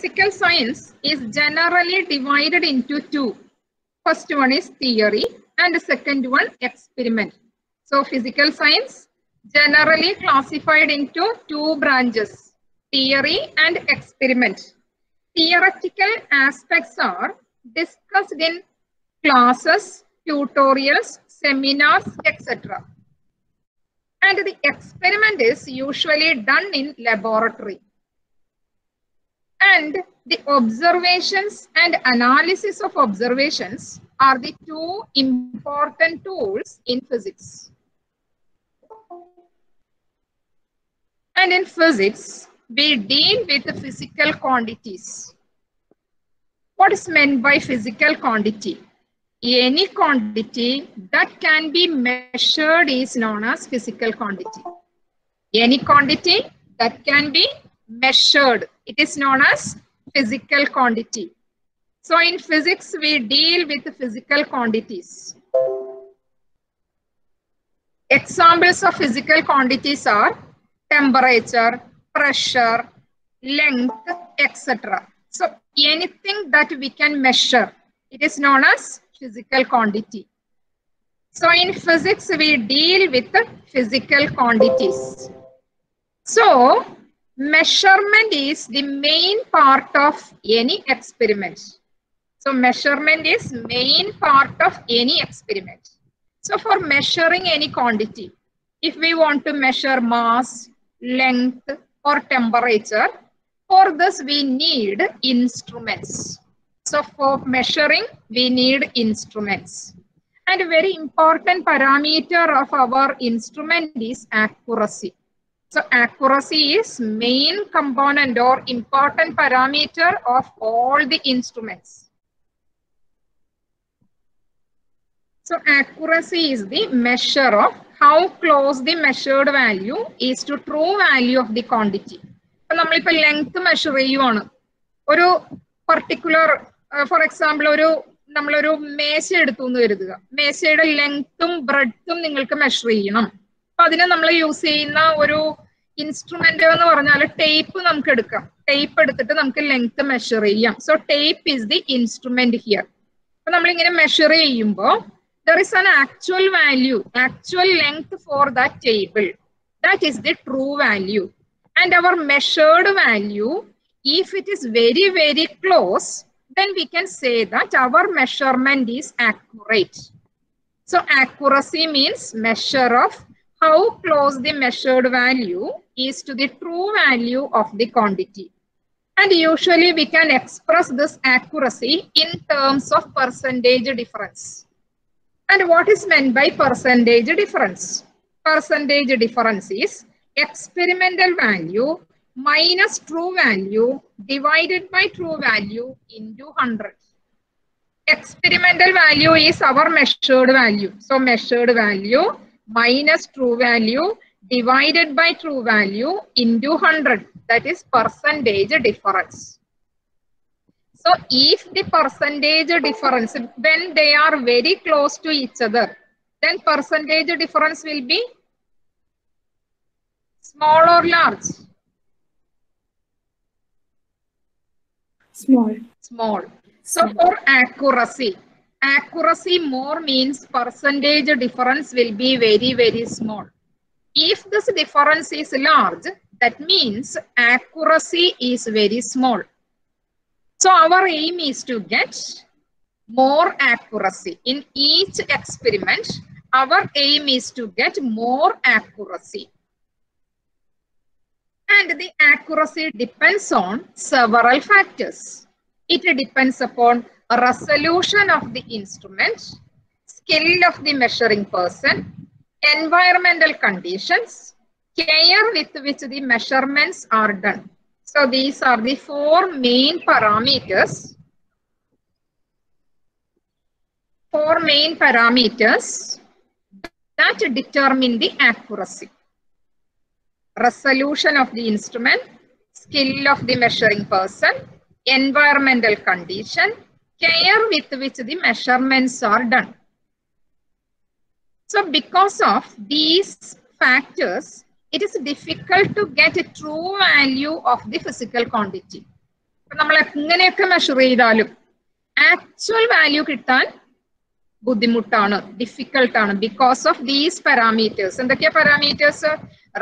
physical science is generally divided into two. First one is theory and the second one experiment. So physical science generally classified into two branches, theory and experiment. Theoretical aspects are discussed in classes, tutorials, seminars, etc. And the experiment is usually done in laboratory. And the observations and analysis of observations are the two important tools in physics. And in physics, we deal with the physical quantities. What is meant by physical quantity? Any quantity that can be measured is known as physical quantity. Any quantity that can be measured, it is known as physical quantity. So in physics, we deal with physical quantities. Examples of physical quantities are temperature, pressure, length, etc. So anything that we can measure, it is known as physical quantity. So in physics, we deal with the physical quantities. So measurement is the main part of any experiment. So measurement is main part of any experiment. So for measuring any quantity, if we want to measure mass, length, or temperature, for this we need instruments. So for measuring, we need instruments. And a very important parameter of our instrument is accuracy. So accuracy is main component or important parameter of all the instruments. So accuracy is the measure of how close the measured value is to true value of the quantity. So we length measure ഒരു particular, for example, നമ്മളൊരു മേശ എടുത്തു എന്ന് കരുതുക. മേശയുടെ ലെങ്ത്തും ബ്രെഡ്ത്തും നിങ്ങൾക്ക് measure ചെയ്യണം. അപ്പൊ അതിനെ നമ്മൾ യൂസ് ചെയ്യുന്ന ഒരു ഇൻസ്ട്രുമെന്റ് എന്ന് പറഞ്ഞാൽ ടേപ്പ് നമുക്ക് എടുക്കാം. ടേപ്പ് എടുത്തിട്ട് നമുക്ക് ലെങ്ത് മെഷർ ചെയ്യാം. So tape is the instrument here. അപ്പൊ നമ്മളിങ്ങനെ മെഷർ ചെയ്യുമ്പോൾ there is an actual value, actual length for that table. That is the true value. And our measured value, if it is very, very close, then we can say that our measurement is accurate. So accuracy means measure of how close the measured value is to the true value of the quantity. And usually we can express this accuracy in terms of percentage difference. And what is meant by percentage difference? Percentage difference is experimental value minus true value divided by true value into 100. Experimental value is our measured value. So measured value minus true value divided by true value into 100. That is percentage difference. So if the percentage difference, when they are very close to each other, then percentage difference will be small or large? Small. Small. So for accuracy, accuracy more means percentage difference will be very, very small. If this difference is large, that means accuracy is very small. So our aim is to get more accuracy. In each experiment, our aim is to get more accuracy. And the accuracy depends on several factors. It depends upon resolution of the instrument, skill of the measuring person, environmental conditions, care with which the measurements are done. So these are the four main parameters. Four main parameters that determine the accuracy. Resolution of the instrument, skill of the measuring person, environmental condition, care with which the measurements are done. So because of these factors, it is difficult to get a true value of the physical quantity. നമ്മൾ എങ്ങനെയൊക്കെ measure ചെയ്താലും actual value കിട്ടാൻ ബുദ്ധിമുട്ടാണ്, ഡിഫിക്കൽട്ടാണ്, because of these parameters. എന്തൊക്കെയാ parameters?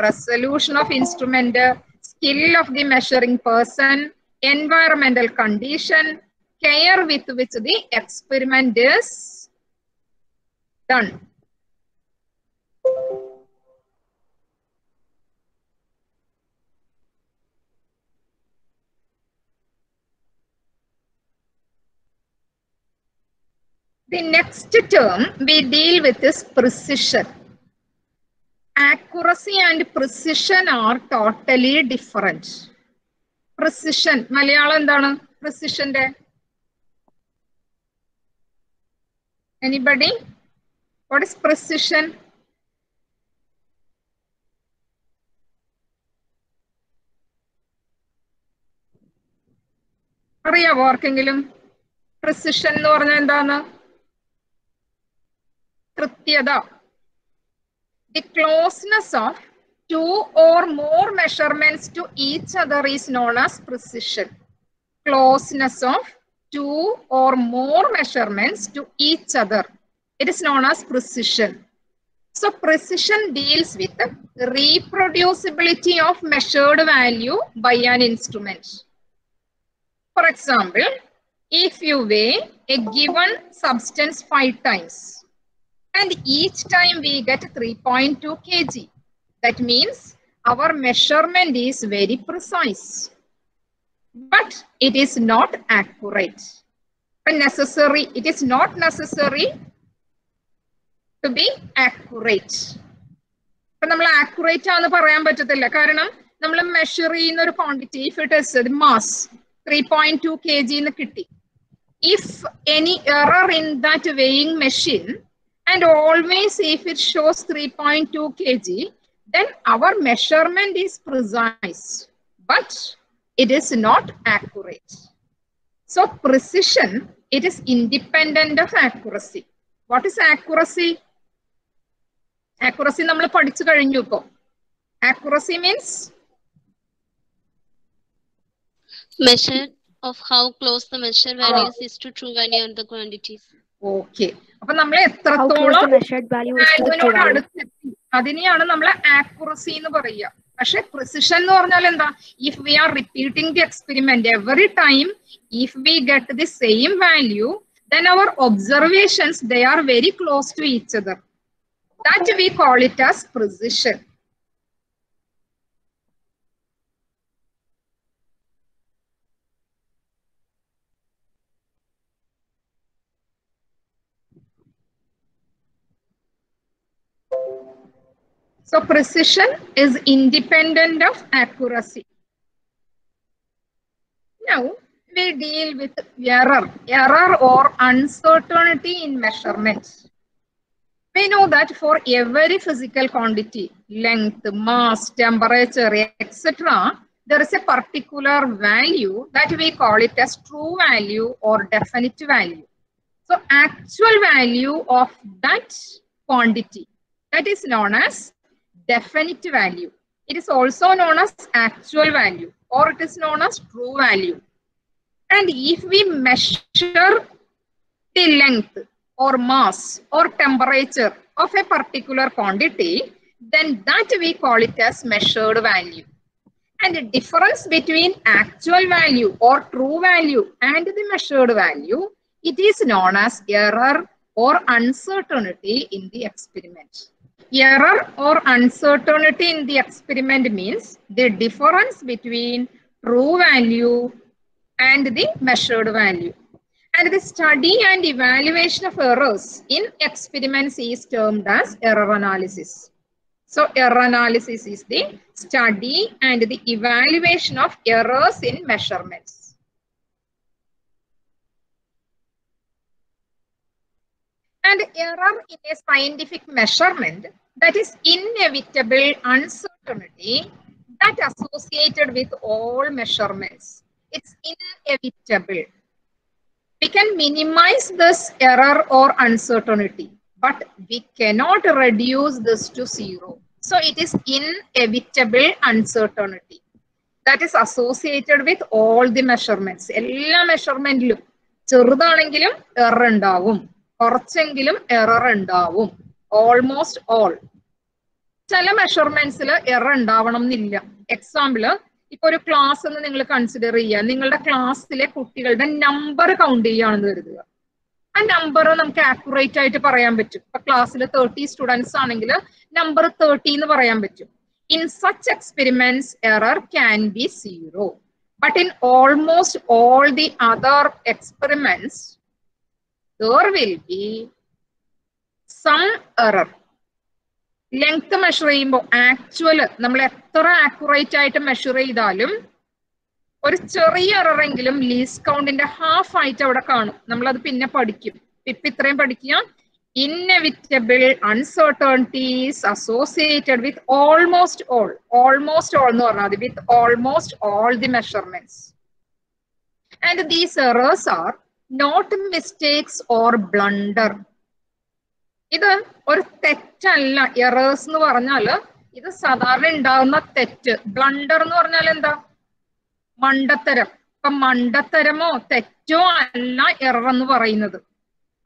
Resolution of instrument, skill of the measuring person, environmental condition, care with which the experiment is done. The next term we deal with is precision. Accuracy and precision are totally different. Precision, Malayalam എന്താണ് precisionന്റെ? Anybody? What is precision? അറിയാവോ ആർക്കെങ്കിലും? precision എന്ന് പറഞ്ഞാൽ എന്താണ്? കൃത്യത. The closeness of two or more measurements to each other is known as precision. Closeness of two or more measurements to each other. It is known as precision. So precision deals with the reproducibility of measured value by an instrument. For example, if you weigh a given substance 5 times and each time we get 3.2 kg, that means our measurement is very precise, but it is not accurate. It is not necessary to be accurate. But നമ്മൾ accurate ആണെന്ന് പറയാൻ പറ്റത്തില്ല, കാരണം നമ്മൾ measure ചെയ്യുന്ന ഒരു quantity, if it is mass 3.2 kg എന്ന് കിട്ടി, if any error in that weighing machine, and always if it shows 3.2 kg, then our measurement is precise, but it is not accurate. So precision, it is independent of accuracy. What is accuracy? Accuracy നമ്മൾ പഠിച്ചു കഴിഞ്ഞു ഇപ്പോ. Accuracy means measure of how close the measured values is to true value of the quantities. Okay. അപ്പൊ നമ്മൾ എത്രത്തോളം അതിനെയാണ് നമ്മൾ accuracy എന്ന് പറയുക. പക്ഷെ precision എന്ന് പറഞ്ഞാൽ എന്താ? If we are repeating the experiment every time, if we get the same value, then our observations, they are very close to each other. That we call it as precision. So precision is independent of accuracy. Now we deal with error or uncertainty in measurement. We know that for every physical quantity, length, mass, temperature, etc., there is a particular value that we call it as true value or definite value. So actual value of that quantity, that is known as definite value. It is also known as actual value, or it is known as true value. And if we measure the length or mass or temperature of a particular quantity, then that we call it as measured value. And the difference between actual value or true value and the measured value, it is known as error or uncertainty in the experiment. Error or uncertainty in the experiment means the difference between true value and the measured value. And the study and evaluation of errors in experiments is termed as error analysis. So error analysis is the study and the evaluation of errors in measurements. And error in a scientific measurement, that is inevitable uncertainty that associated with all measurements. It's inevitable. We can minimize this error or uncertainty, but we cannot reduce this to zero. So it is inevitable uncertainty. that is associated with all the measurements. എല്ലാ മെഷർമെന്റിലും ചെറുതാണെങ്കിലും error ഉണ്ടാവും, കുറച്ചെങ്കിലും error ഉണ്ടാവും. Almost all. ചില മെഷർമെന്റ്സിൽ error ഉണ്ടാവണം എന്നില്ല. Example, ഇപ്പൊ ഒരു ക്ലാസ് എന്ന് നിങ്ങൾ കൺസിഡർ ചെയ്യുക. നിങ്ങളുടെ ക്ലാസ്സിലെ കുട്ടികളുടെ നമ്പർ കൗണ്ട് ചെയ്യുകയാണെന്ന് കരുതുക. ആ നമ്പർ നമുക്ക് ആക്യുറേറ്റ് ആയിട്ട് പറയാൻ പറ്റും. ഇപ്പൊ ക്ലാസ്സിൽ 30 സ്റ്റുഡൻസ് ആണെങ്കിൽ നമ്പർ 30 എന്ന് പറയാൻ പറ്റും. In such experiments, error can be 0. But in almost all the other experiments, there will be some error. Length measure ചെയ്യുമ്പോൾ ആക്ച്വൽ നമ്മൾ എത്ര ആക്യുറേറ്റ് ആയിട്ട് മെഷർ ചെയ്താലും ഒരു ചെറിയ എറർ എങ്കിലും ലീസ്റ്റ് കൗണ്ടിന്റെ ഹാഫ് ആയിട്ട് അവിടെ കാണും. നമ്മളത് പിന്നെ പഠിക്കും. ഇപ്പൊ ഇത്രയും പഠിക്കുക. Inevitable uncertainties associated with almost all എന്ന് പറഞ്ഞാൽ with almost all the measurements. And these errors are not mistakes or blunder. ഇത് ഒരു തെറ്റല്ല. എറേഴ്സ് എന്ന് പറഞ്ഞാല് ഇത് സാധാരണ ഉണ്ടാകുന്ന തെറ്റ്. ബ്ലണ്ടർ എന്ന് പറഞ്ഞാൽ എന്താ? മണ്ടത്തരം. ഇപ്പൊ മണ്ടത്തരമോ തെറ്റോ അല്ല എറർ എന്ന് പറയുന്നത്.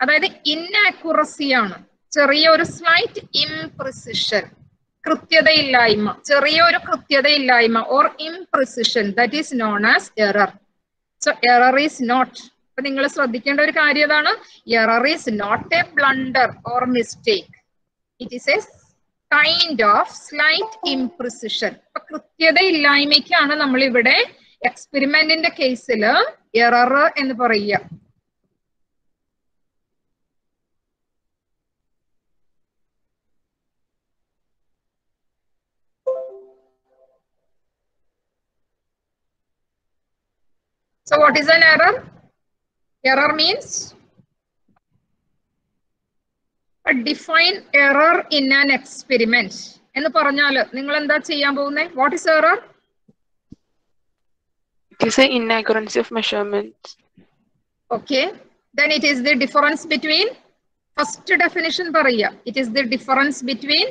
അതായത് ഇൻആക്യുറസി ആണ്. ചെറിയൊരു സ്ലൈറ്റ് ഇംപ്രിസിഷൻ, കൃത്യതയില്ലായ്മ, ചെറിയൊരു കൃത്യതയില്ലായ്മ or imprecision, that is known as error. So error is not. അപ്പൊ നിങ്ങൾ ശ്രദ്ധിക്കേണ്ട ഒരു കാര്യം അതാണ്, error is not a blunder or mistake. It is a kind of slight imprecision. അപ്പൊ കൃത്യതയില്ലായ്മയ്ക്കാണ് നമ്മൾ ഇവിടെ എക്സ്പെരിമെന്റിന്റെ കേസിൽ എറർ എന്ന് പറയുക. So what is an error? Error means a defined error in an experiment. എന്ന് പറഞ്ഞാൽ നിങ്ങൾ എന്താ ചെയ്യാൻ പോകുന്നത്? What is error? It is an inaccuracy of measurements. Okay. Then it is the difference between, first definition പറയുക. It is the difference between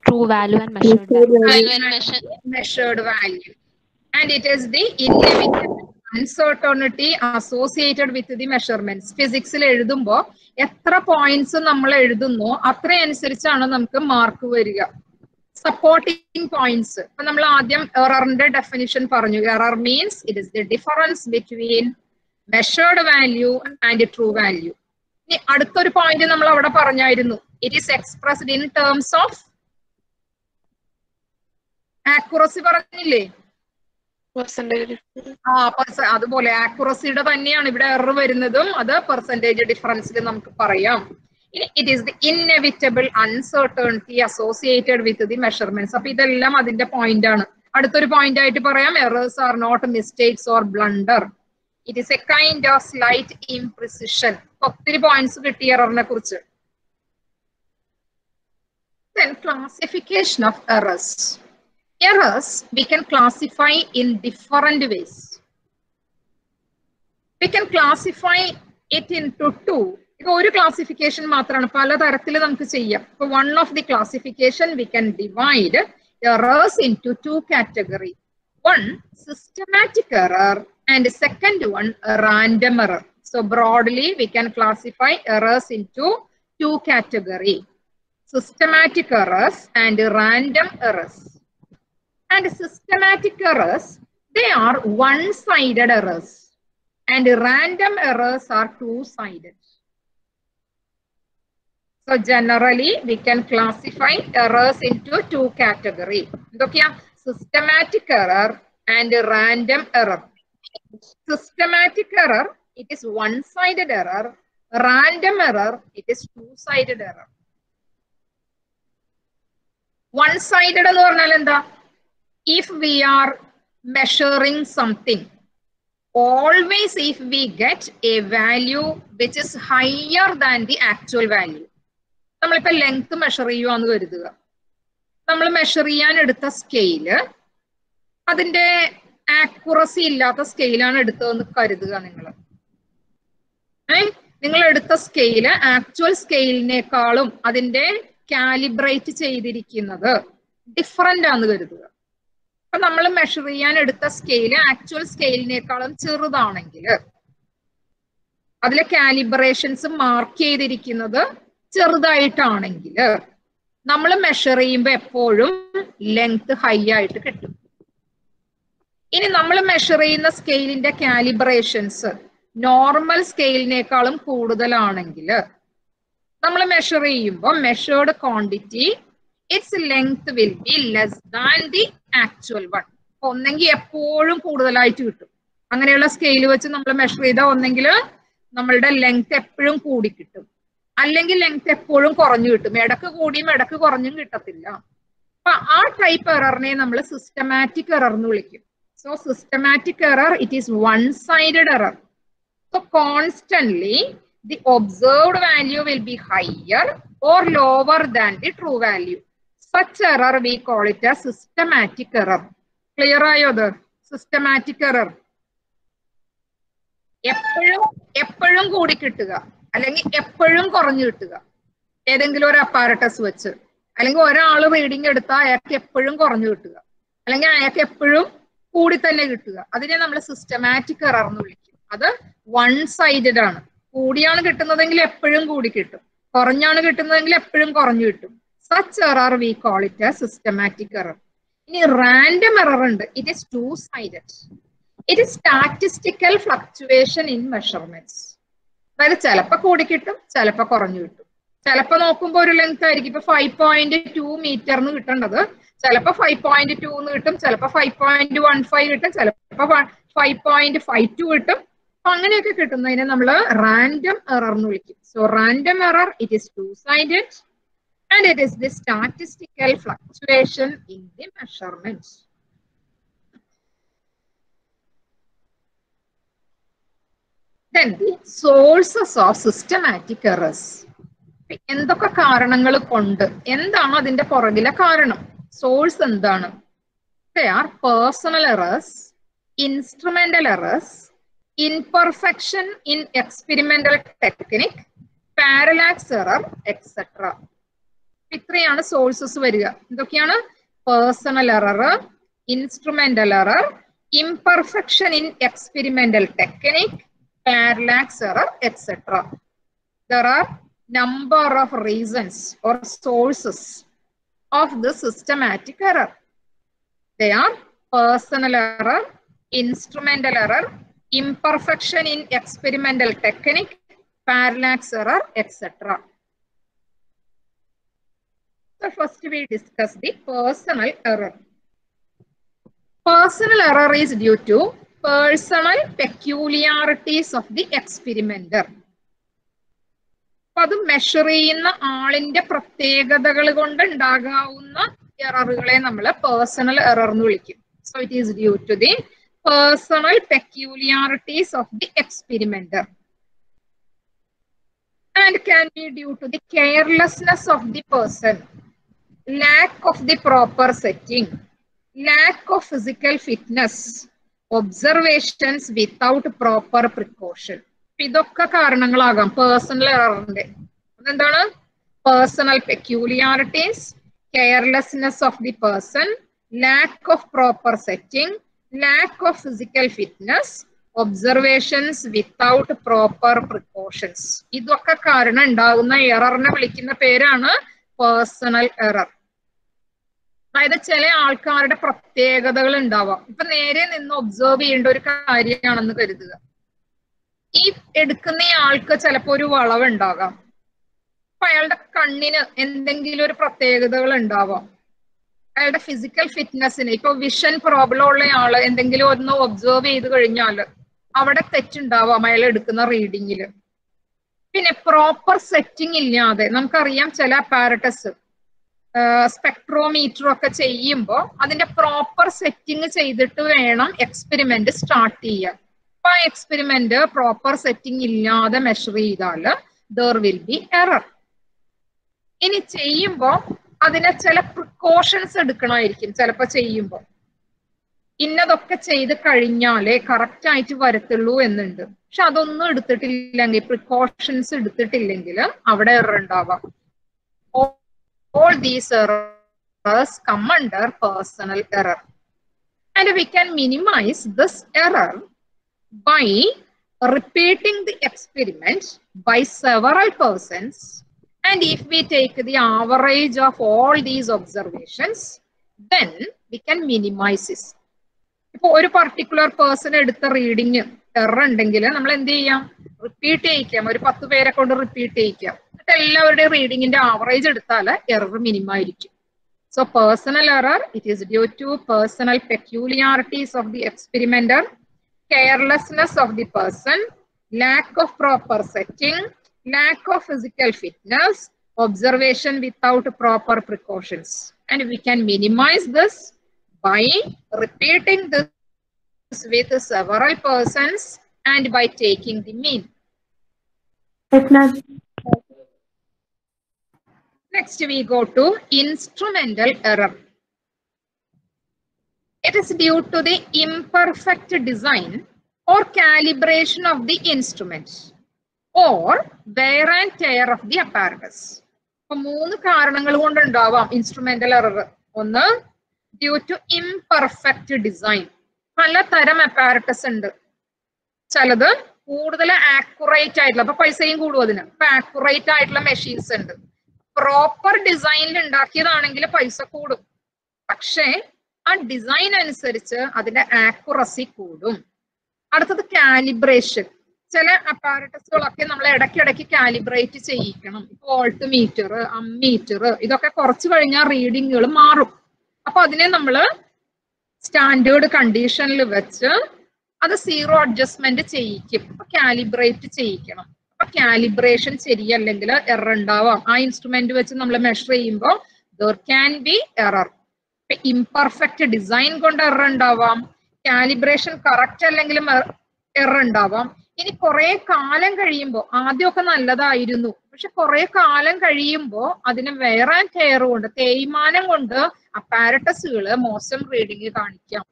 true value and measured value. Measured value. And it is the inevitable uncertainty associated with the measurements. ഫിസിക്സിൽ എഴുതുമ്പോൾ എത്ര points നമ്മൾ എഴുതുന്നോ അത്രയനുസരിച്ചാണ് നമുക്ക് mark വരിക. Supporting points. ഇപ്പൊ നമ്മൾ ആദ്യം എററിന്റെ definition പറഞ്ഞു. Error means it is the difference between measured value and true value. ഇനി അടുത്തൊരു പോയിന്റ് നമ്മൾ അവിടെ പറഞ്ഞായിരുന്നു. It is expressed in terms of accuracy പറഞ്ഞില്ലേ? അതുപോലെ ആക്യുറസിയുടെ തന്നെയാണ് ഇവിടെ എറർ വരുന്നതും. അത് പെർസെന്റേജ് ഡിഫറൻസിൽ നമുക്ക് പറയാം. It is the inevitable uncertainty associated with the measurements. അപ്പൊ ഇതെല്ലാം അതിന്റെ പോയിന്റ് ആണ്. അടുത്തൊരു പോയിന്റ് ആയിട്ട് പറയാം, errors are not mistakes or blunder. It is a kind of slight imprecision. ഒത്തിരി പോയിന്റ്സ് കിട്ടി എററിനെ കുറിച്ച്. Then classification of errors. Errors we can classify in different ways. We can classify it into two. ഇത് ഒരു classification മാത്രമാണ്, പലതരത്തിൽ നമുക്ക് ചെയ്യാം. So one of the classification we can divide errors into two categories. One systematic error and second one random error. So broadly we can classify errors into two categories. Systematic errors and random errors. And systematic errors, they are one-sided errors, and random errors are two-sided. So generally, we can classify errors into two categories. Okay, systematic error and random error. Systematic error, it is one-sided error. Random error, it is two-sided error. One-sided എന്ന് പറഞ്ഞാൽ എന്താ? If we are measuring something, always if we get a value which is higher than the actual value. നമ്മളിപ്പോ length measure ചെയ്യുവാന്ന് കരുതുക. നമ്മൾ measure ചെയ്യാൻ എടുത്ത scale അതിന്റെ accuracy ഇല്ലാത്ത സ്കെയിലാണ് എടുത്തതെന്ന് കരുതുക. നിങ്ങൾ എടുത്ത സ്കെയില് ആക്ച്വൽ സ്കെയിലിനേക്കാളും അതിന്റെ കാലിബ്രേറ്റ് ചെയ്തിരിക്കുന്നത് ഡിഫറൻ്റ് ആണെന്ന് കരുതുക. അപ്പൊ നമ്മൾ മെഷർ ചെയ്യാൻ എടുത്ത സ്കെയില് ആക്ച്വൽ സ്കെയിലിനേക്കാളും ചെറുതാണെങ്കിൽ അതിലെ കാലിബ്രേഷൻസ് മാർക്ക് ചെയ്തിരിക്കുന്നത് ചെറുതായിട്ടാണെങ്കിൽ നമ്മൾ മെഷർ ചെയ്യുമ്പോൾ എപ്പോഴും ലെങ്ത് ഹൈ ആയിട്ട് കിട്ടും. ഇനി നമ്മൾ മെഷർ ചെയ്യുന്ന സ്കെയിലിന്റെ കാലിബ്രേഷൻസ് നോർമൽ സ്കെയിലിനേക്കാളും കൂടുതലാണെങ്കിൽ നമ്മൾ മെഷർ ചെയ്യുമ്പോൾ measured quantity its length will be less than the actual one. ഒന്നെങ്കിൽ എപ്പോഴും കൂടുതലായിട്ട് കിട്ടും. അങ്ങനെയുള്ള സ്കെയിൽ വെച്ച് നമ്മൾ മെഷർ ചെയ്താൽ ഒന്നെങ്കിൽ നമ്മളുടെ ലെങ്ത് എപ്പോഴും കൂടി കിട്ടും, അല്ലെങ്കിൽ ലെങ്ത് എപ്പോഴും കുറഞ്ഞു കിട്ടും. ഇടക്ക് കൂടിയും ഇടക്ക് കുറഞ്ഞും കിട്ടത്തില്ല. അപ്പൊ ആ ടൈപ്പ് എററിനെ നമ്മൾ സിസ്റ്റമാറ്റിക് എറർ എന്ന് വിളിക്കും. So systematic error it is one sided error. So constantly the observed value will be higher or lower than the true value. Such error we call it a systematic error. Clear ആയോ അത്? Systematic error. എപ്പോഴും കൂടി കിട്ടുക അല്ലെങ്കിൽ എപ്പോഴും കുറഞ്ഞു കിട്ടുക ഏതെങ്കിലും ഒരു അപ്പാരറ്റസ് വെച്ച്, അല്ലെങ്കിൽ ഒരാൾ റീഡിംഗ് എടുത്താൽ അയാൾക്ക് എപ്പോഴും കുറഞ്ഞു കിട്ടുക, അല്ലെങ്കിൽ അയാൾക്ക് എപ്പോഴും കൂടി തന്നെ കിട്ടുക. അതിനെ നമ്മൾ സിസ്റ്റമാറ്റിക് എറർ എന്ന് വിളിക്കും. അത് വൺ സൈഡഡ് ആണ്. കൂടിയാണ് കിട്ടുന്നതെങ്കിൽ എപ്പോഴും കൂടി കിട്ടും, കുറഞ്ഞാണ് കിട്ടുന്നതെങ്കിൽ എപ്പോഴും കുറഞ്ഞു കിട്ടും. Such error we call it A systematic error. ഇനി റാൻഡം എറർ ഉണ്ട്. It is to sided. It is statistical fluctuation in measurements. അതായത് ചിലപ്പോൾ കൂടി കിട്ടും, ചിലപ്പോൾ കുറഞ്ഞു കിട്ടും. ചിലപ്പോൾ നോക്കുമ്പോൾ ഒരു ലെങ്ത് ആയിരിക്കും ഇപ്പൊ 5.2 മീറ്റർ എന്ന് കിട്ടേണ്ടത് ചിലപ്പോൾ 5.2 എന്ന് കിട്ടും, ചിലപ്പോൾ 5.15 കിട്ടും, ചിലപ്പോൾ 5.52 കിട്ടും. അങ്ങനെയൊക്കെ കിട്ടുന്നതിനെ നമ്മൾ റാൻഡം എറർ എന്ന് വിളിക്കും. So random error it is to sided and it is the statistical fluctuation in the measurement. Then the sources of systematic errors. എന്തൊക്കെ കാരണങ്ങൾ കൊണ്ട്, എന്താണ് അതിന്റെ പുറകിലെ കാരണം? സോഴ്സ് എന്താണ്? They are personal errors, instrumental errors, imperfection in experimental technique, parallax error, etc. ഇത്രയാണ് sources വരിക. എന്തൊക്കെയാണ്? Personal error, instrumental error, imperfection in experimental technique, parallax error, etc. There are number of reasons or sources of the systematic error. They are personal error, instrumental error, imperfection in experimental technique, parallax error, etc. So first we discuss the personal error. Personal error is due to personal peculiarities of the experimenter. അത് measure ചെയ്യുന്ന ആളിന്റെ പ്രത്യേകതകൾ കൊണ്ട് ഉണ്ടാകാവുന്ന എററുകളെ നമ്മൾ personal error എന്ന് വിളിക്കും. So it is due to the personal peculiarities of the experimenter and can be due to the carelessness of the person, lack of the proper setting, lack of physical fitness, observations without proper precaution. ഇതൊക്കെ കാരണങ്ങളാകാം personal എററിന്റെ. അതെന്താണ്? Personal peculiarities, carelessness of the person, lack of proper setting, lack of physical fitness, observations without proper precautions. ഇതൊക്കെ കാരണം ഉണ്ടാകുന്ന എററിനെ വിളിക്കുന്ന പേരാണ് personal error. അതായത് ചില ആൾക്കാരുടെ പ്രത്യേകതകൾ ഉണ്ടാവാം. ഇപ്പൊ നേരെ നിന്ന് ഒബ്സർവ് ചെയ്യേണ്ട ഒരു കാര്യമാണെന്ന് കരുതുക. ഈ എടുക്കുന്ന ആൾക്ക് ചിലപ്പോ ഒരു വളവ് ഉണ്ടാകാം. അപ്പൊ അയാളുടെ കണ്ണിന് എന്തെങ്കിലും ഒരു പ്രത്യേകതകൾ ഉണ്ടാവാം. അയാളുടെ ഫിസിക്കൽ ഫിറ്റ്നസിന്, ഇപ്പൊ വിഷൻ പ്രോബ്ലം ഉള്ള ആള് എന്തെങ്കിലും ഒന്ന് ഒബ്സർവ് ചെയ്ത് കഴിഞ്ഞാൽ അവിടെ തെറ്റുണ്ടാവാം അയാൾ എടുക്കുന്ന റീഡിങ്ങില്. പിന്നെ പ്രോപ്പർ സെറ്റിംഗ് ഇല്ലാതെ, നമുക്കറിയാം ചില അപ്പാരറ്റസ് സ്പെക്ട്രോമീറ്റർ ഒക്കെ ചെയ്യുമ്പോൾ അതിന്റെ പ്രോപ്പർ സെറ്റിംഗ് ചെയ്തിട്ട് വേണം എക്സ്പെരിമെന്റ് സ്റ്റാർട്ട് ചെയ്യാൻ. അപ്പൊ ആ എക്സ്പെരിമെന്റ് പ്രോപ്പർ സെറ്റിംഗ് ഇല്ലാതെ മെഷർ ചെയ്താൽ there will be error. ഇനി ചെയ്യുമ്പോ അതിനെ ചില പ്രിക്കോഷൻസ് എടുക്കണമായിരിക്കും. ചിലപ്പോ ചെയ്യുമ്പോൾ ഇന്നതൊക്കെ ചെയ്ത് കഴിഞ്ഞാലേ കറക്റ്റ് ആയിട്ട് വരത്തുള്ളൂ എന്നുണ്ട്. പക്ഷെ അതൊന്നും എടുത്തിട്ടില്ലെങ്കിൽ, പ്രിക്കോഷൻസ് എടുത്തിട്ടില്ലെങ്കിൽ അവിടെ എറർ ഉണ്ടാവാം. All these errors come under personal error. And we can minimize this error by repeating the experiment by several persons. And if we take the average of all these observations, then we can minimize this. ഇപ്പോൾ ഒരു particular person എടുത്ത reading error ഉണ്ടെങ്കിൽ നമ്മൾ എന്ത് ചെയ്യാം? Repeat ചെയ്യിക്കാം. ഒരു 10 പേരെ കൊണ്ട് റിപ്പീറ്റ് ചെയ്യിക്കാം. എന്നിട്ട് എല്ലാവരുടെയും റീഡിങ്ങിന്റെ ആവറേജ് എടുത്താൽ എറർ മിനിമം ആയിരിക്കും. So personal error, it is due to personal peculiarities of the experimenter, carelessness of the person, lack of proper setting, lack of physical fitness, observation without proper precautions. And we can minimize this by repeating this with several persons and by taking the mean. Yes, ma'am. Next we go to instrumental error. It is due to the imperfect design or calibration of the instrument or wear and tear of the apparatus. അപ്പോൾ 3 കാരണങ്ങൾ കൊണ്ടുണ്ടാവാം instrumental error. ഒന്ന്, due to imperfect design. പലതരം apparatus ഉണ്ട്. ചിലത് കൂടുതൽ accurate ആയിട്ടുള്ള, അപ്പൊ പൈസയും കൂടും അതിന്. അപ്പൊ ആക്യുറേറ്റ് ആയിട്ടുള്ള മെഷീൻസ് ഉണ്ട്. പ്രോപ്പർ ഡിസൈനിൽ ഉണ്ടാക്കിയതാണെങ്കിൽ പൈസ കൂടും, പക്ഷേ ആ ഡിസൈൻ അനുസരിച്ച് അതിന്റെ ആക്യുറസി കൂടും. അടുത്തത് കാലിബ്രേഷൻ. ചില അപ്പാരറ്റസുകളൊക്കെ നമ്മൾ ഇടയ്ക്കിടയ്ക്ക് കാലിബ്രേറ്റ് ചെയ്യിക്കണം. വോൾട്ട് മീറ്റർ, അമ്മീറ്റർ, ഇതൊക്കെ കുറച്ച് കഴിഞ്ഞാൽ റീഡിങ്ങുകൾ മാറും. അപ്പൊ അതിനെ നമ്മൾ സ്റ്റാൻഡേർഡ് കണ്ടീഷനിൽ വെച്ച് അത് സീറോ അഡ്ജസ്റ്റ്മെന്റ് ചെയ്യിക്കും. അപ്പൊ കാലിബ്രേറ്റ് ചെയ്യിക്കണം. അപ്പൊ കാലിബ്രേഷൻ ശരിയല്ലെങ്കിൽ എറർ ഉണ്ടാവാം. ആ ഇൻസ്ട്രുമെന്റ് വെച്ച് നമ്മൾ മെഷർ ചെയ്യുമ്പോൾ there can be error. Imperfect design കൊണ്ട് എറർ ഉണ്ടാവാം. കാലിബ്രേഷൻ കറക്റ്റ് അല്ലെങ്കിലും എറർ ഉണ്ടാവാം. ഇനി കുറെ കാലം കഴിയുമ്പോൾ, ആദ്യമൊക്കെ നല്ലതായിരുന്നു, പക്ഷെ കുറെ കാലം കഴിയുമ്പോൾ അതിന് wear and tear കൊണ്ട്, തേയ്മാനം കൊണ്ട് അപ്പാരറ്റസുകൾ മോശം റീഡിങ് കാണിക്കാം.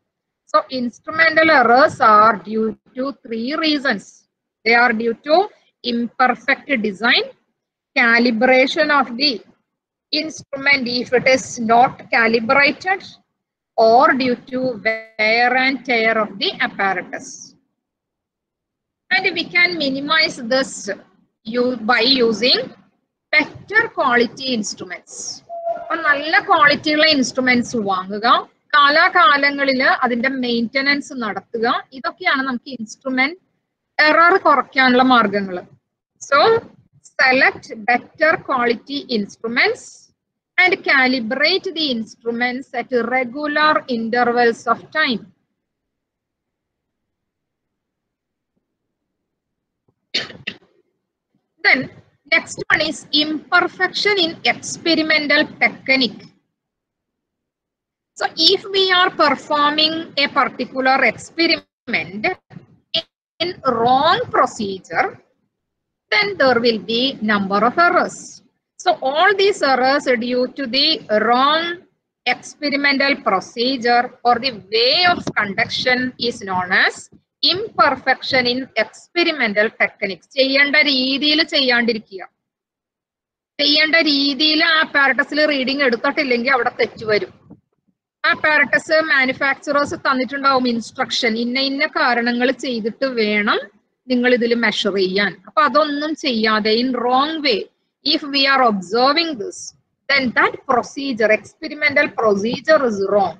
So instrumental errors are due to 3 reasons. They are due to imperfect design, calibration of the instrument if it is not calibrated, or due to wear and tear of the apparatus. And we can minimize this by using better quality instruments. നല്ല ക്വാളിറ്റിയുള്ള instruments വാങ്ങുക, കാലാകാലങ്ങളിൽ അതിന്റെ maintenance നടത്തുക. ഇതൊക്കെയാണ് നമുക്ക് instrument error കുറയ്ക്കാനുള്ള മാർഗങ്ങൾ. So select better quality instruments and calibrate the instruments at regular intervals of time. Then next one is imperfection in experimental technique. So if we are performing a particular experiment in wrong procedure, then there will be number of errors. So all these errors are due to the wrong experimental procedure or the way of conduction is known as imperfection in experimental techniques. ചെയ്യേണ്ട രീതിയിൽ ചെയ്യാണ്ടിരിക്കുക. ചെയ്യേണ്ട രീതിയിൽ ആ അപ്പാരറ്റസിൽ reading എടുത്തിട്ടില്ലെങ്കിൽ അവിടെ തെറ്റ് വരും. ആ apparatus manufacturers തന്നിട്ടുണ്ടാവും instruction, ഇന്ന കാരണങ്ങൾ ചെയ്തിട്ട് വേണം നിങ്ങൾ ഇതിൽ മെഷർ ചെയ്യാൻ. അപ്പൊ അതൊന്നും ചെയ്യാതെ in wrong way if we are observing this, then that procedure, experimental procedure is wrong.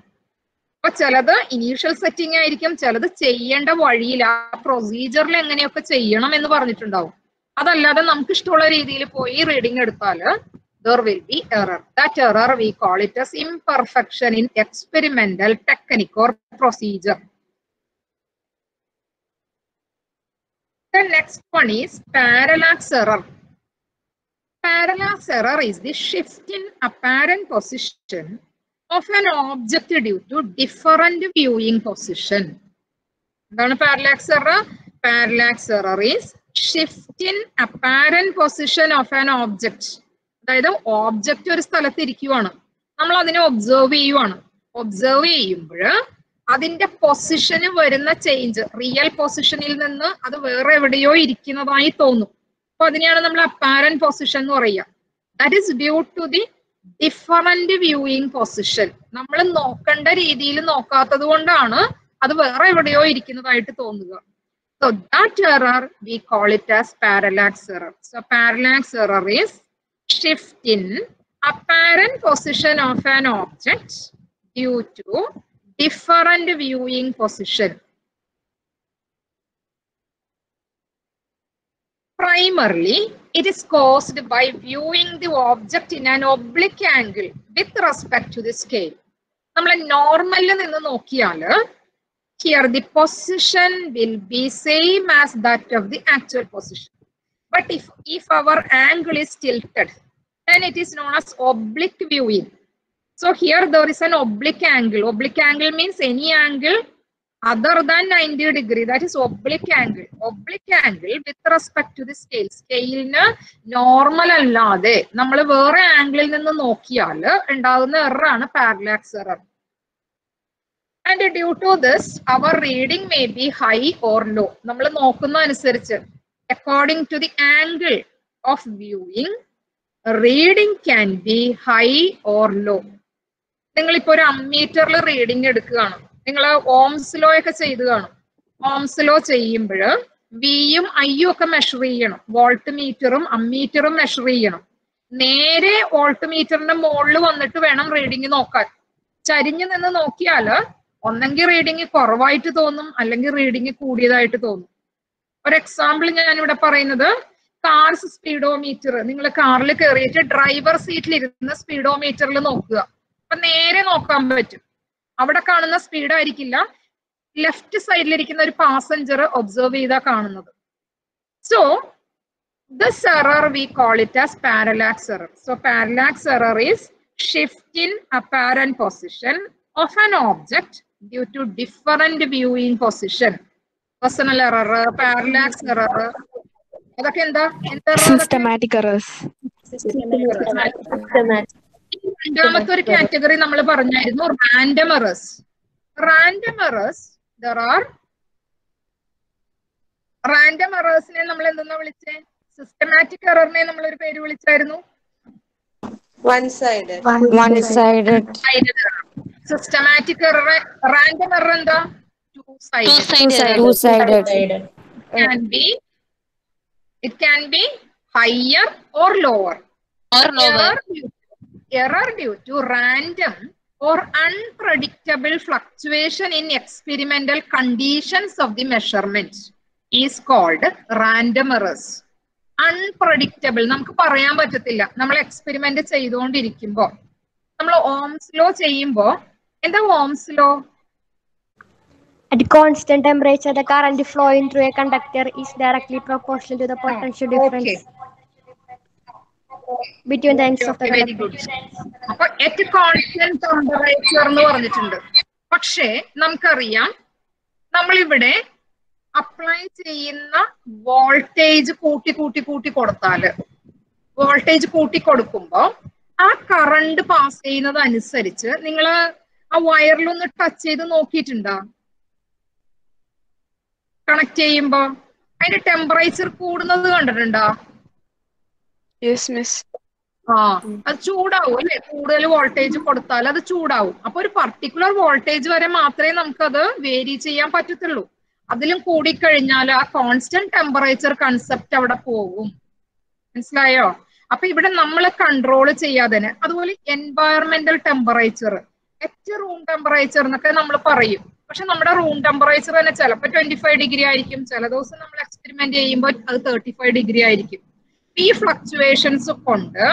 അപ്പൊ ചിലത് ഇനീഷ്യൽ സെറ്റിംഗ് ആയിരിക്കും, ചിലത് ചെയ്യേണ്ട വഴിയിൽ ആ പ്രൊസീജിയറിൽ എങ്ങനെയൊക്കെ ചെയ്യണം എന്ന് പറഞ്ഞിട്ടുണ്ടാവും. അതല്ലാതെ നമുക്ക് ഇഷ്ടമുള്ള രീതിയിൽ പോയി റീഡിംഗ് എടുത്താൽ there will be error. That error we call it as imperfection in experimental technique or procedure. The next one is parallax error. Parallax error is the shift in apparent position of an object due to different viewing position. എന്താണ് parallax error? Parallax error is shift in apparent position of an object. അതായത് object ഒരു സ്ഥലത്ത് ഇരിക്കുവാണ്, നമ്മൾ അതിനെ observe ചെയ്യുവാണ്. Observe ചെയ്യുമ്പോൾ അതിന്റെ പൊസിഷന് വരുന്ന ചേഞ്ച്, റിയൽ പൊസിഷനിൽ നിന്ന് അത് വേറെ എവിടെയോ ഇരിക്കുന്നതായി തോന്നും. അപ്പൊ അതിനെയാണ് നമ്മൾ അപ്പാരന്റ് പൊസിഷൻ എന്ന് പറയുക. That is due to the different viewing position. നമ്മൾ നോക്കേണ്ട രീതിയിൽ നോക്കാത്തത് കൊണ്ടാണ് അത് വേറെ എവിടെയോ ഇരിക്കുന്നതായിട്ട് തോന്നുക. So that error we call it as parallax error. So parallax error is shift in apparent position of an object due to different viewing position. Primarily, it is caused by viewing the object in an oblique angle with respect to the scale. നമ്മൾ നോർമലിൽ നിന്ന് നോക്കിയാൽ here the position will be same as that of the actual position. But if our angle is tilted, then it is known as oblique viewing. So here there is an oblique angle. Oblique angle means any angle other than 90 degree. That is oblique angle. Oblique angle with respect to the scale. Scale normal allade നമ്മൾ വേറെ ആംഗിളിൽ നിന്ന് നോക്കിയാൽ ഉണ്ടാകുന്ന error ആണ് parallax error. And due to this, our reading may be high or low. നമ്മൾ നോക്കുന്ന അനുസരിച്ച് according to the angle of viewing, reading can be high or low. നിങ്ങളിപ്പോ ഒരു അമ്മീറ്ററിൽ റീഡിംഗ് എടുക്കുകയാണ്. നിങ്ങൾ ഓംസ് ലോ ഒക്കെ ചെയ്ത് കാണും. ഓംസ് ലോ ചെയ്യുമ്പോൾ വിയും ഐയും ഒക്കെ മെഷർ ചെയ്യണം. വോൾട്ട് മീറ്ററും അമ്മീറ്ററും മെഷർ ചെയ്യണം. നേരെ വോൾട്ട് മീറ്ററിന്റെ മുകളിൽ വന്നിട്ട് വേണം റീഡിങ് നോക്കാൻ. ചരിഞ്ഞു നിന്ന് നോക്കിയാൽ ഒന്നെങ്കിൽ റീഡിങ് കുറവായിട്ട് തോന്നും, അല്ലെങ്കിൽ റീഡിങ് കൂടിയതായിട്ട് തോന്നും. ഒരു എക്സാമ്പിൾ ഞാൻ ഇവിടെ പറയുന്നത്, കാർസ് സ്പീഡോമീറ്റർ. നിങ്ങൾ കാറിൽ കയറിയിട്ട് ഡ്രൈവർ സീറ്റിൽ ഇരുന്ന സ്പീഡോമീറ്ററിൽ നോക്കുക. അപ്പൊ നേരെ നോക്കാൻ പറ്റും. അവിടെ കാണുന്ന സ്പീഡ് ആയിരിക്കില്ല ലെഫ്റ്റ് സൈഡിലിരിക്കുന്ന ഒരു പാസഞ്ചർ ഒബ്സർവ് ചെയ്താ കാണുന്നത്. So this error we call it as parallax error. So parallax error is shift in apparent position of an object due to different viewing position. Personal error, parallax error. അതൊക്കെ എന്താ? Systematic errors. രണ്ടാമത്തെ ഒരു category നമ്മൾ പറഞ്ഞായിരുന്നു random errors. Random errors, there are random എറേഴ്സിനെ നമ്മൾ എന്തെന്നാ വിളിച്ചേ? സിസ്റ്റമാറ്റിക് എററിനെ നമ്മൾ ഒരു പേര് വിളിച്ചായിരുന്നു one-sided. Systematic error. Random error എന്താ? Two-sided. It can be higher or lower. Error due to random or unpredictable fluctuation in experimental conditions of the measurement is called random errors. Unpredictable, നമുക്ക് പറയാൻ പറ്റത്തില്ല. നമ്മൾ experiment ചെയ്തുകൊണ്ടിരിക്കുമ്പോ, നമ്മൾ Ohm's law ചെയ്യുമ്പോ, എന്താ Ohm's law? At constant temperature, the current flowing through a conductor is directly proportional to the potential difference between the ends of the conductor. അപ്പൊ at constant temperature എന്ന് പറഞ്ഞിട്ടുണ്ട്. പക്ഷേ നമുക്കറിയാം, നമ്മളിവിടെ അപ്ലൈ ചെയ്യുന്ന വോൾട്ടേജ് കൂട്ടി കൊടുത്താല്, വോൾട്ടേജ് കൂട്ടി കൊടുക്കുമ്പോ ആ കറണ്ട് പാസ് ചെയ്യുന്നത് അനുസരിച്ച് നിങ്ങൾ ആ വയറിലൊന്ന് ടച്ച് ചെയ്ത് നോക്കിയിട്ടുണ്ടോ? കണക്ട് ചെയ്യുമ്പോ അതിന്റെ ടെമ്പറേച്ചർ കൂടുന്നത് കണ്ടിട്ടുണ്ടോ? Yes, miss. അത് ചൂടാവും അല്ലെ? കൂടുതൽ വോൾട്ടേജ് കൊടുത്താൽ അത് ചൂടാവും. അപ്പൊ ഒരു പർട്ടിക്കുലർ വോൾട്ടേജ് വരെ മാത്രമേ നമുക്കത് വേരി ചെയ്യാൻ പറ്റത്തുള്ളൂ. അതിലും കൂടിക്കഴിഞ്ഞാൽ ആ കോൺസ്റ്റന്റ് ടെമ്പറേച്ചർ കൺസെപ്റ്റ് അവിടെ പോകും. മനസ്സിലായോ? അപ്പൊ ഇവിടെ നമ്മൾ കൺട്രോൾ ചെയ്യാതെ തന്നെ, അതുപോലെ എൻവയറമെന്റൽ ടെമ്പറേച്ചർ, റൂം ടെമ്പറേച്ചർ എന്നൊക്കെ നമ്മൾ പറയും. പക്ഷെ നമ്മുടെ റൂം ടെമ്പറേച്ചർ തന്നെ ചിലപ്പോൾ 25 ഡിഗ്രി ആയിരിക്കും, ചില ദിവസം നമ്മൾ എക്സ്പെരിമെന്റ് ചെയ്യുമ്പോൾ അത് 35 ഡിഗ്രി ആയിരിക്കും. ഈ ഫ്ലക്ച്വേഷൻസ് കൊണ്ട്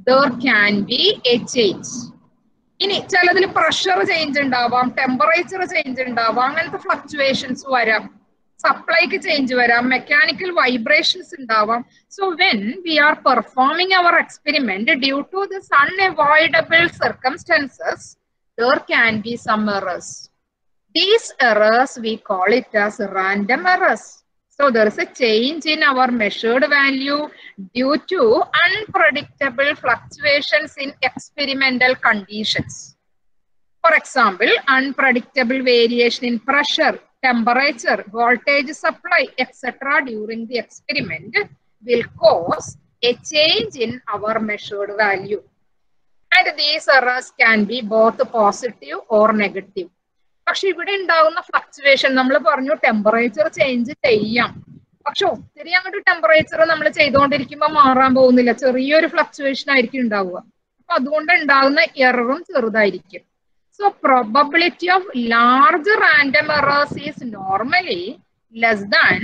there can be a change. ഇനി ചിലതിൽ പ്രഷർ ചേഞ്ച് ഉണ്ടാവാം, ടെമ്പറേച്ചർ ചേഞ്ച് ഉണ്ടാവാം, അങ്ങനത്തെ ഫ്ലക്ച്വേഷൻസ് വരാം, സപ്ലൈക്ക് ചേഞ്ച് വരാം, മെക്കാനിക്കൽ വൈബ്രേഷൻസ് ഉണ്ടാവാം. So when we are performing our experiment, due to this unavoidable circumstances, there can be some errors. These errors we call it as random errors. So there is a change in our measured value due to unpredictable fluctuations in experimental conditions. For example, unpredictable variation in pressure, temperature, voltage supply, etc. during the experiment will cause a change in our measured value. And these errors can be both positive or negative. പക്ഷെ ഇവിടെ ഉണ്ടാകുന്ന fluctuation നമ്മൾ പറഞ്ഞു temperature change ചെയ്യാം, പക്ഷെ ഒത്തിരി അങ്ങോട്ട് temperature നമ്മൾ ചെയ്തുകൊണ്ടിരിക്കുമ്പോൾ മാറാൻ പോകുന്നില്ല, ചെറിയൊരു ഫ്ലക്ച്വേഷൻ ആയിരിക്കും ഉണ്ടാവുക. അപ്പൊ അതുകൊണ്ട് ഉണ്ടാകുന്ന എററും ചെറുതായിരിക്കും. So probability of large random errors is normally less than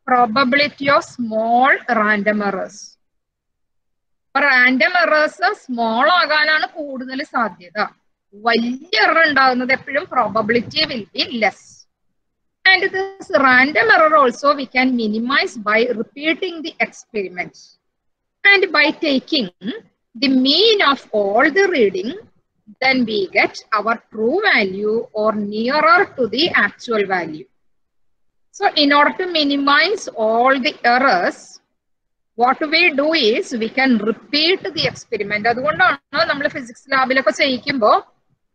probability of small random errors. Random errors small ആകാനാണ് കൂടുതൽ സാധ്യത. വലിയ എറർ ഉണ്ടാകുന്നത് എപ്പോഴും probability will be less. And this random error also we can minimize by repeating the experiment and by taking the mean of all the reading, then we get our true value or nearer to the actual value. So in order to minimize all the errors, what we do is we can repeat the experiment. അതുകൊണ്ടാണ് നമ്മൾ physics ലാബിലൊക്കെ ചെയ്യിക്കുമ്പോൾ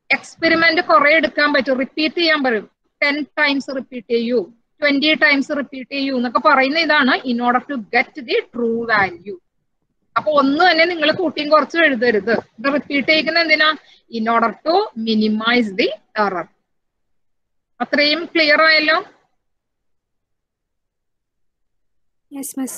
experiment കുറെ എടുക്കാൻ പറ്റും, repeat ചെയ്യാൻ പറയും. 10 times repeat ചെയ്യൂ, 20 times repeat ചെയ്യൂ എന്നൊക്കെ പറയുന്ന ഇതാണ് in order to get the true value. അപ്പൊ ഒന്ന് തന്നെ നിങ്ങൾ കൂട്ടിയും കുറച്ചും എഴുതരുത്. ഇത് റിപ്പീറ്റ് ചെയ്യുന്ന എന്തിനാ? In order to minimise the error. അത്രയും ക്ലിയർ ആയല്ലോ? Yes, miss.